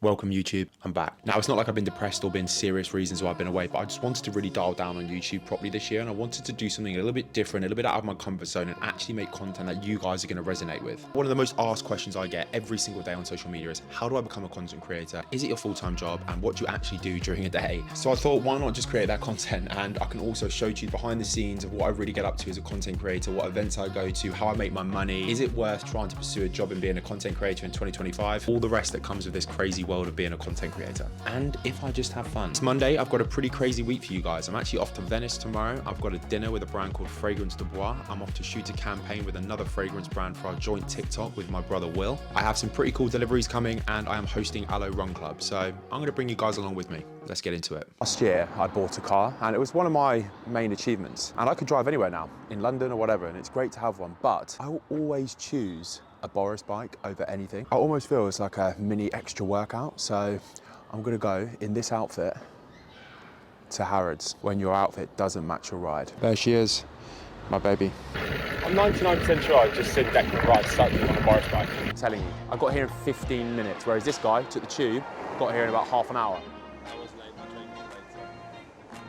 Welcome YouTube, I'm back. Now it's not like I've been depressed or been serious reasons why I've been away, but I just wanted to really dial down on YouTube properly this year, and I wanted to do something a little bit different, a little bit out of my comfort zone, and actually make content that you guys are going to resonate with. One of the most asked questions I get every single day on social media is, how do I become a content creator? Is it your full-time job? And what do you actually do during a day? So I thought, why not just create that content? And I can also show you behind the scenes of what I really get up to as a content creator, what events I go to, how I make my money. Is it worth trying to pursue a job and being a content creator in 2025? All the rest that comes with this crazy world of being a content creator. And if I just have fun. It's Monday, I've got a pretty crazy week for you guys. I'm actually off to Venice tomorrow. I've got a dinner with a brand called Fragrance du Bois. I'm off to shoot a campaign with another fragrance brand for our joint TikTok with my brother Will. I have some pretty cool deliveries coming, and I am hosting Aloe Run Club. So I'm gonna bring you guys along with me. Let's get into it. Last year, I bought a car, and it was one of my main achievements. And I could drive anywhere now, in London or whatever, and it's great to have one, but I will always choose a Boris bike over anything. I almost feel it's like a mini extra workout, so I'm gonna go in this outfit to Harrods when your outfit doesn't match your ride. There she is, my baby. I'm 99% sure I just seen Declan Rice cycling on a Boris bike. I'm telling you, I got here in 15 minutes, whereas this guy took the tube, got here in about half an hour.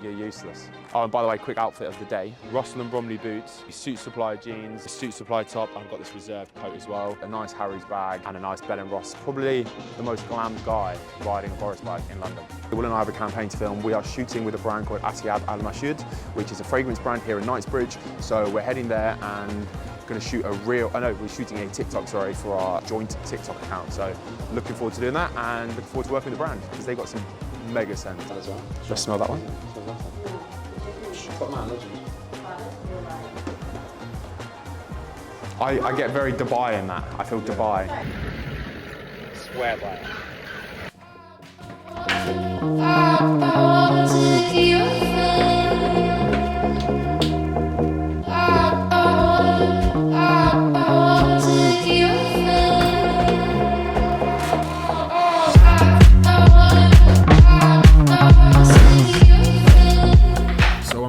You're useless. Oh, and by the way, quick outfit of the day. Russell and Bromley boots, suit supply jeans, a suit supply top. I've got this reserved coat as well, a nice Harry's bag, and a nice Ben & Ross. Probably the most glammed guy riding a Boris bike in London. Will and I have a campaign to film. We are shooting with a brand called Asyad Al Mashoud, which is a fragrance brand here in Knightsbridge. So we're heading there and going to shoot we're shooting a TikTok, for our joint TikTok account. So looking forward to doing that, and looking forward to working with the brand, because they got some mega scent as well. Just smell that one. I get very Dubai in that. I feel Dubai. Swear by it.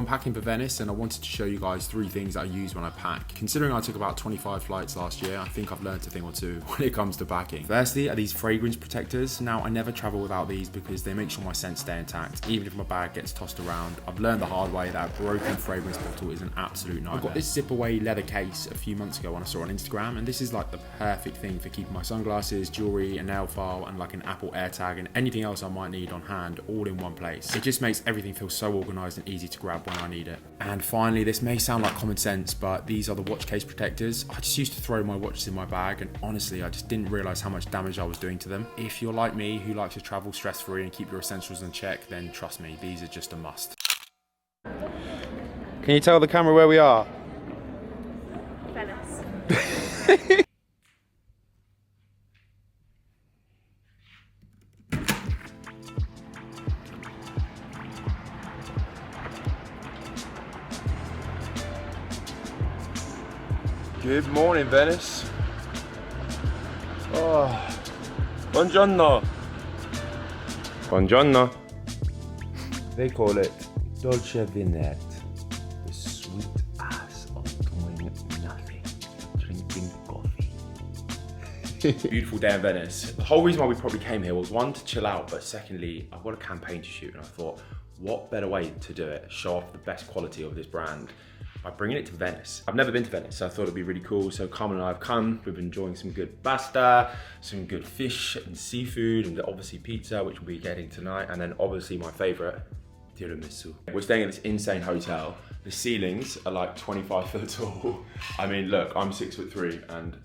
Packing for Venice, and I wanted to show you guys 3 things that I use when I pack. Considering I took about 25 flights last year, I think I've learned a thing or two when it comes to packing. Firstly are these fragrance protectors. Now I never travel without these because they make sure my scents stay intact, even if my bag gets tossed around. I've learned the hard way that a broken fragrance bottle is an absolute nightmare. I got this zip away leather case a few months ago when I saw it on Instagram, and this is like the perfect thing for keeping my sunglasses, jewelry, a nail file, and like an Apple AirTag and anything else I might need on hand all in one place. It just makes everything feel so organized and easy to grab when I need it. And finally, this may sound like common sense, but these are the watch case protectors. I just used to throw my watches in my bag, and honestly, I just didn't realize how much damage I was doing to them. If you're like me, who likes to travel stress-free and keep your essentials in check, then trust me, these are just a must. Can you tell the camera where we are? Venice. Good morning, Venice. Oh, buongiorno. Buongiorno. They call it dolce vinette, the sweet ass of doing nothing, drinking coffee. Beautiful day in Venice. The whole reason why we probably came here was, one, to chill out, but secondly, I've got a campaign to shoot, and I thought, what better way to do it, show off the best quality of this brand, by bringing it to Venice. I've never been to Venice, so I thought it'd be really cool. So Carmen and I have come, we've been enjoying some good pasta, some good fish and seafood, and obviously pizza, which we'll be getting tonight. And then obviously my favorite, tiramisu. We're staying at this insane hotel. The ceilings are like 25 foot tall. I mean, look, I'm 6'3" and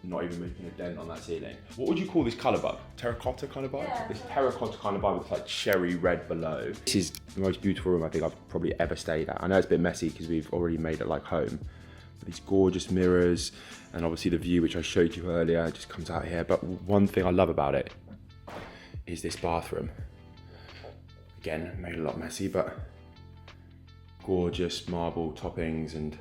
not even making a dent on that ceiling. What would you call this color vibe? Terracotta kind of vibe? Yeah. This terracotta kind of vibe with like cherry red below. This is the most beautiful room I think I've probably ever stayed at. I know it's a bit messy because we've already made it like home. But these gorgeous mirrors, and obviously the view which I showed you earlier just comes out here. But one thing I love about it is this bathroom. Again, made a lot messy, but gorgeous marble toppings and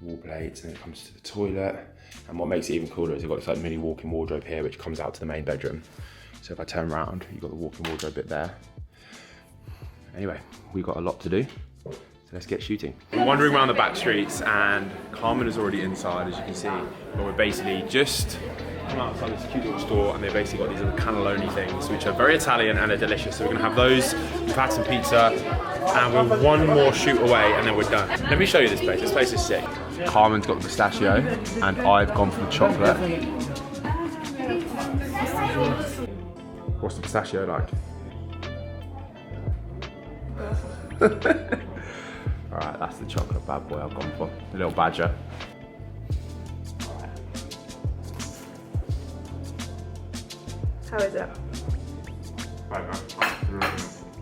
wall plates, and it comes to the toilet. And what makes it even cooler is you've got this like mini walk-in wardrobe here, which comes out to the main bedroom. So if I turn around, you've got the walk-in wardrobe bit there. Anyway, we've got a lot to do, so let's get shooting. We're wandering around the back streets, and Carmen is already inside, as you can see. But we're basically just come outside this cute little store and they basically got these little cannelloni things which are very Italian and they're delicious. So we're gonna have those, we've had some pizza, and we're one more shoot away and then we're done. Let me show you this place. This place is sick. Carmen's got the pistachio and I've gone for the chocolate. What's the pistachio like? Alright, that's the chocolate bad boy I've gone for. The little badger. How is it?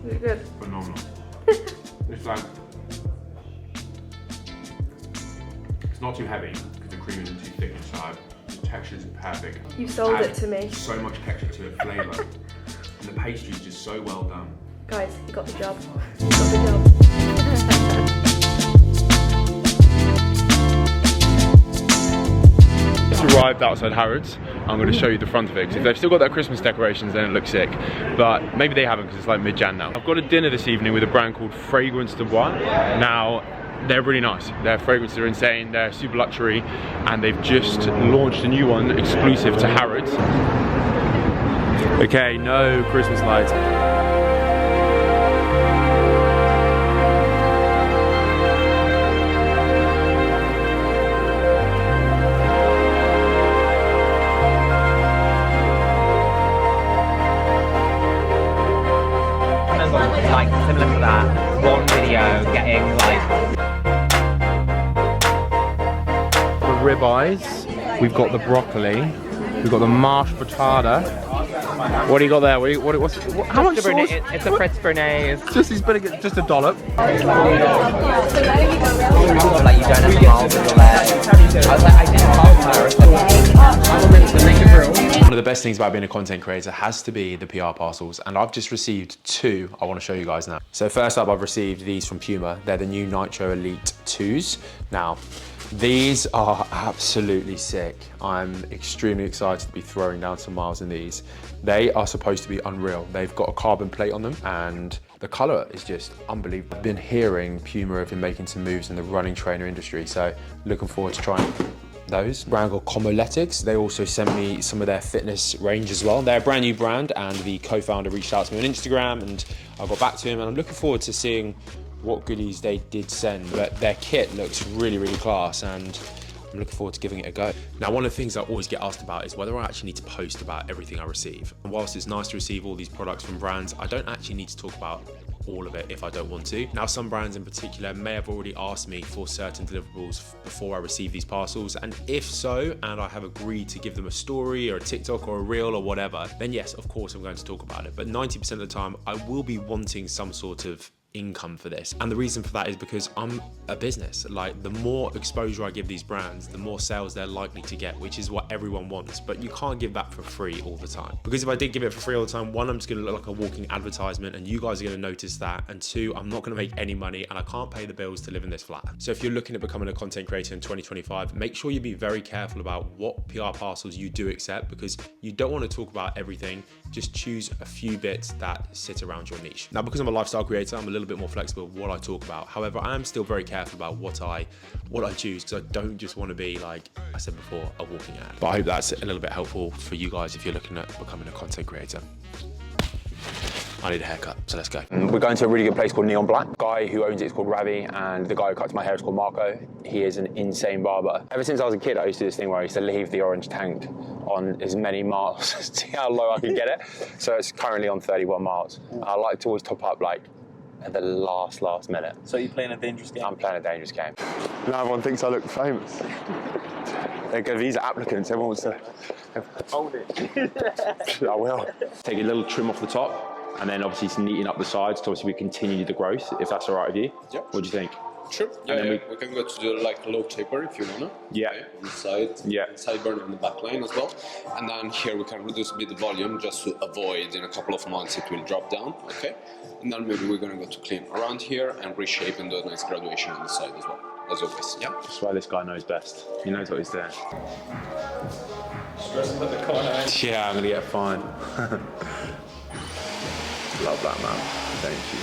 Is it good? Phenomenal. It's like, it's not too heavy because the cream isn't too thick inside. The texture is perfect. You sold it to me. So much texture to it, flavour. And the pastry is just so well done. Guys, you got the job. You got the job. Just arrived outside Harrods. I'm going to show you the front of it because if they've still got their Christmas decorations then it looks sick, but maybe they haven't because it's like mid-Jan now. I've got a dinner this evening with a brand called Fragrance de Bois. Now they're really nice, their fragrances are insane, they're super luxury and they've just launched a new one exclusive to Harrods. Okay, no Christmas lights. Like similar to that, one video getting like The ribeyes, we've got the broccoli, we've got the mashed frittata. What do you got there? How much sauce? it's a Fritz Bernays. Just a dollop. Like you don't have miles in your leg. I was like, I didn't One of the best things about being a content creator has to be the PR parcels, and I've just received two I want to show you guys now. So first up, I've received these from Puma. They're the new Nitro Elite 2s. Now, these are absolutely sick. I'm extremely excited to be throwing down some miles in these. They are supposed to be unreal. They've got a carbon plate on them and the color is just unbelievable. I've been hearing Puma have been making some moves in the running trainer industry, so looking forward to trying those. Brand called Comoletics. They also sent me some of their fitness range as well. They're a brand new brand and the co-founder reached out to me on Instagram and I got back to him and I'm looking forward to seeing what goodies they did send. But their kit looks really, really class and I'm looking forward to giving it a go. Now, one of the things I always get asked about is whether I actually need to post about everything I receive. And whilst it's nice to receive all these products from brands, I don't actually need to talk about all of it if I don't want to. Now, some brands in particular may have already asked me for certain deliverables before I receive these parcels, and if so, and I have agreed to give them a story or a TikTok or a reel or whatever, then yes, of course I'm going to talk about it. But 90% of the time, I will be wanting some sort of income for this, and the reason for that is because I'm a business. Like, the more exposure I give these brands, the more sales they're likely to get, which is what everyone wants. But you can't give that for free all the time, because if I did give it for free all the time, one, I'm just going to look like a walking advertisement and you guys are going to notice that, and two, I'm not going to make any money and I can't pay the bills to live in this flat. So if you're looking at becoming a content creator in 2025, make sure you be very careful about what PR parcels you do accept, because you don't want to talk about everything. Just choose a few bits that sit around your niche. Now, because I'm a lifestyle creator, I'm a little bit more flexible with what I talk about. However, I am still very careful about what I choose, because I don't just want to be, like I said before, a walking ad. But I hope that's a little bit helpful for you guys if you're looking at becoming a content creator. I need a haircut, so let's go. We're going to a really good place called Neon Black. The guy who owns it is called Ravi, and the guy who cuts my hair is called Marco. He is an insane barber. Ever since I was a kid, I used to do this thing where I used to leave the orange tank on as many miles to see how low I could get it. So it's currently on 31 miles. I like to always top up like at the last minute. So you're playing a dangerous game? I'm playing a dangerous game. Now everyone thinks I look famous. They're good visa applicants, everyone wants to... Hold it. I will. Take a little trim off the top, and then obviously to neaten up the sides to obviously we continue the growth, if that's all right with you. Yeah. What do you think? Sure. Yeah, we can go to the low taper if you wanna. Yeah. Okay. On the side. Yeah. Sideburn on the back line as well. And then here we can reduce a bit the volume just to avoid in a couple of months it will drop down. Okay. And then maybe we're gonna go to clean around here and reshape and do a nice graduation on the side as well. As always. Yeah. That's why this guy knows best. He knows what he's doing. Stressing at the corner. Yeah, I'm gonna get fined. Love that, man. Thank you.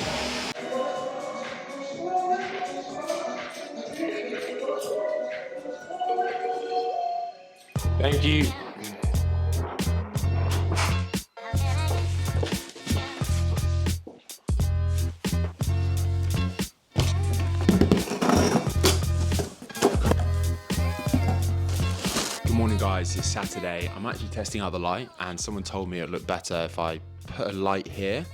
Thank you. guys, it's Saturday. I'm actually testing out the light and someone told me it looked better if I put a light here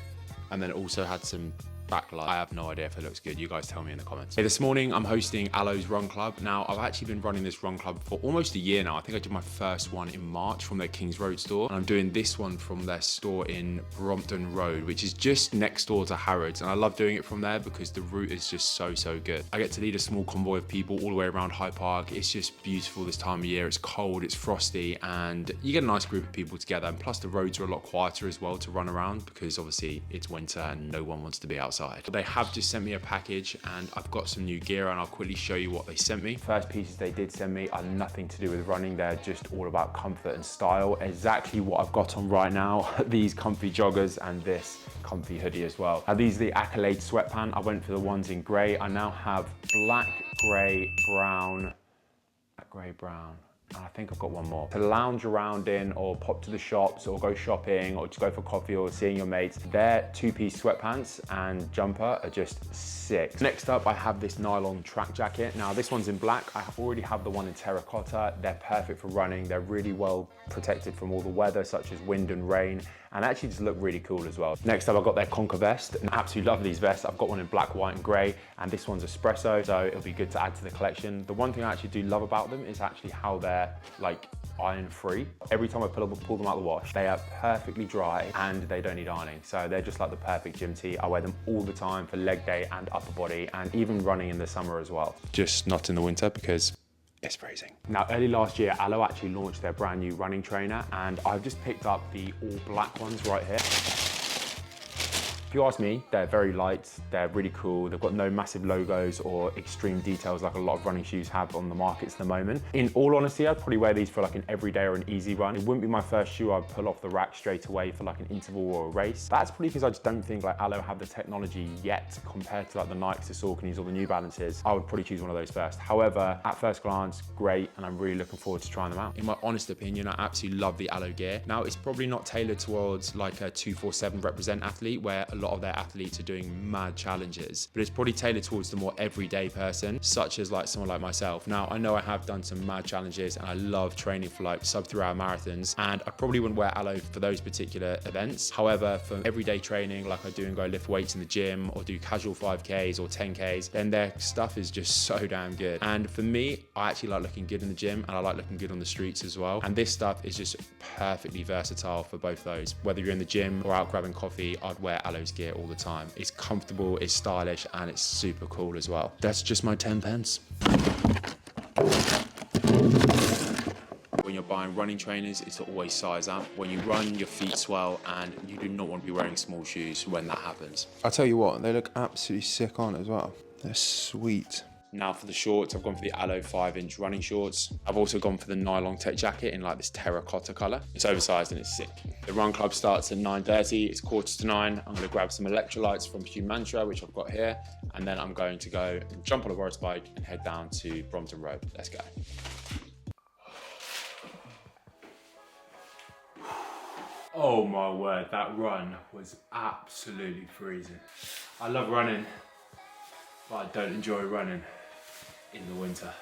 and then it also had some backlight. I have no idea if it looks good. You guys tell me in the comments. Hey, this morning I'm hosting Alo's Run Club. Now, I've actually been running this run club for almost a year now. I think I did my first one in March from their Kings Road store. And I'm doing this one from their store in Brompton Road, which is just next door to Harrods. And I love doing it from there because the route is just so good. I get to lead a small convoy of people all the way around Hyde Park. It's just beautiful this time of year. It's cold, it's frosty, and you get a nice group of people together. And plus the roads are a lot quieter as well to run around because obviously it's winter and no one wants to be outside. They have just sent me a package and I've got some new gear and I'll quickly show you what they sent me. First pieces they did send me are nothing to do with running. They're just all about comfort and style. Exactly what I've got on right now. These comfy joggers and this comfy hoodie as well. Now these are the Accolade sweatpants. I went for the ones in grey. I now have black, grey, brown, I think I've got one more. To lounge around in or pop to the shops or go shopping or just go for coffee or seeing your mates. Their two-piece sweatpants and jumper are just sick. Next up, I have this nylon track jacket. Now this one's in black. I already have the one in terracotta. They're perfect for running. They're really well protected from all the weather such as wind and rain, and actually just look really cool as well. Next up, I've got their Conquer vest. And I absolutely love these vests. I've got one in black, white, and grey, and this one's espresso, so it'll be good to add to the collection. The one thing I actually do love about them is actually how they're like iron-free. Every time I pull them out of the wash, they are perfectly dry and they don't need ironing. So they're just like the perfect gym tee. I wear them all the time for leg day and upper body, and even running in the summer as well. Just not in the winter because it's freezing. Now, early last year, Alo actually launched their brand new running trainer, and I've just picked up the all black ones right here. If you ask me, they're very light, they're really cool. They've got no massive logos or extreme details like a lot of running shoes have on the markets at the moment. In all honesty, I'd probably wear these for like an everyday or an easy run. It wouldn't be my first shoe I'd pull off the rack straight away for like an interval or a race. That's probably because I just don't think like Alo have the technology yet compared to like the Nikes, the Sauconys or the New Balances. I would probably choose one of those first. However, at first glance, great, and I'm really looking forward to trying them out. In my honest opinion, I absolutely love the Alo gear. Now, it's probably not tailored towards like a 247 Represent athlete where a lot of their athletes are doing mad challenges, but it's probably tailored towards the more everyday person, such as like someone like myself. Now, I know I have done some mad challenges and I love training for like sub 3 hour marathons, and I probably wouldn't wear Alo for those particular events. However, for everyday training, like I do and go lift weights in the gym or do casual 5Ks or 10Ks, then their stuff is just so damn good. And for me, I actually like looking good in the gym and I like looking good on the streets as well. And this stuff is just perfectly versatile for both those. Whether you're in the gym or out grabbing coffee, I'd wear Alo's gear all the time. It's comfortable, it's stylish, and it's super cool as well. That's just my 10 pence. When you're buying running trainers, it's to always size up. When you run, your feet swell, and you do not want to be wearing small shoes when that happens. I'll tell you what, they look absolutely sick on as well. They're sweet. Now for the shorts, I've gone for the Alo 5-inch running shorts. I've also gone for the nylon tech jacket in like this terracotta color. It's oversized and it's sick. The run club starts at 9:30, it's 8:45. I'm gonna grab some electrolytes from Hume Mantra, which I've got here, and then I'm going to go and jump on a road bike and head down to Brompton Road. Let's go. Oh my word, that run was absolutely freezing. I love running, but I don't enjoy running in the winter.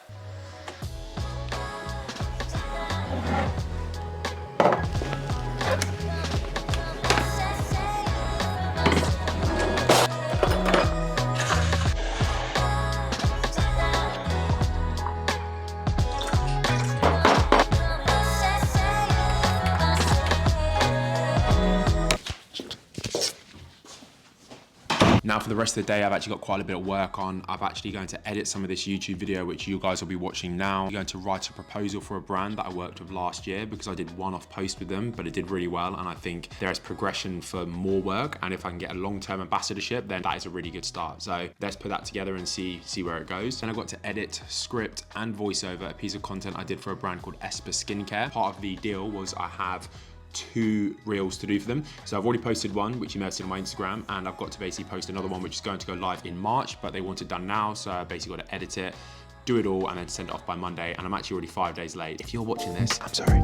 Now for the rest of the day, I've actually got quite a bit of work on. I'm actually going to edit some of this YouTube video, which you guys will be watching now. I'm going to write a proposal for a brand that I worked with last year because I did one-off post with them, but it did really well. And I think there is progression for more work. And if I can get a long-term ambassadorship, then that is a really good start. So let's put that together and see where it goes. Then I got to edit, script, and voiceover a piece of content I did for a brand called Esper Skincare. Part of the deal was I have 2 reels to do for them. So I've already posted one, which you may have seen on my Instagram, and I've got to basically post another one, which is going to go live in March, but they want it done now. So I basically got to edit it, do it all, and then send it off by Monday. And I'm actually already 5 days late. If you're watching this, I'm sorry.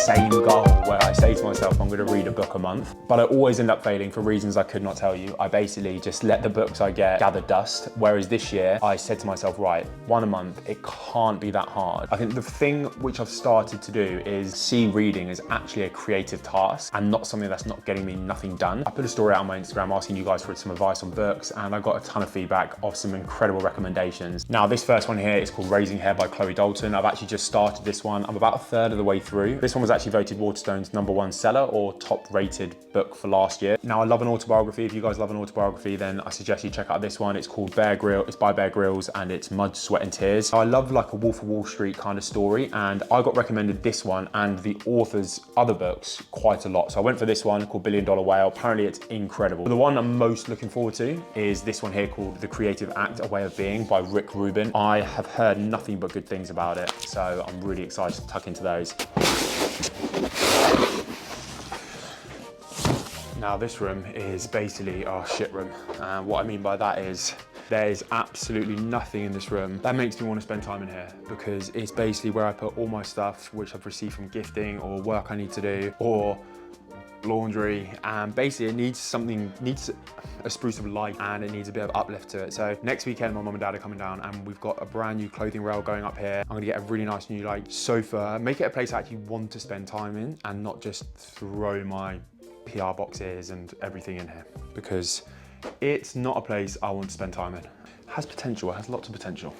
insane goal where I say to myself, I'm gonna read a book a month, but I always end up failing for reasons I could not tell you. I basically just let the books I get gather dust, whereas this year I said to myself, right, one a month, it can't be that hard. I think the thing which I've started to do is see reading as actually a creative task and not something that's not getting me nothing done. I put a story out on my Instagram asking you guys for some advice on books, and I got a ton of feedback of some incredible recommendations. Now, this first one here is called Raising Hair by Chloe Dalton. I've actually just started this one. I'm about a third of the way through. This one was actually voted Waterstone's #1 seller or top rated book for last year. Now, I love an autobiography. If you guys love an autobiography, then I suggest you check out this one. It's called Bear Grylls. It's by Bear Grylls and it's Mud, Sweat and Tears. I love like a Wolf of Wall Street kind of story, and I got recommended this one and the author's other books quite a lot. So I went for this one called $1 Billion Whale. Apparently it's incredible. The one I'm most looking forward to is this one here called The Creative Act, A Way of Being by Rick Rubin. I have heard nothing but good things about it, so I'm really excited to tuck into those. Now this room is basically our shit room. And what I mean by that is there is absolutely nothing in this room that makes me want to spend time in here, because it's basically where I put all my stuff which I've received from gifting or work I need to do or laundry, and basically it needs a spruce of light and it needs a bit of uplift to it. So next weekend my mum and dad are coming down and we've got a brand new clothing rail going up here. I'm gonna get a really nice new like sofa, make it a place I actually want to spend time in and not just throw my PR boxes and everything in here, because it's not a place I want to spend time in. It has potential, it has lots of potential.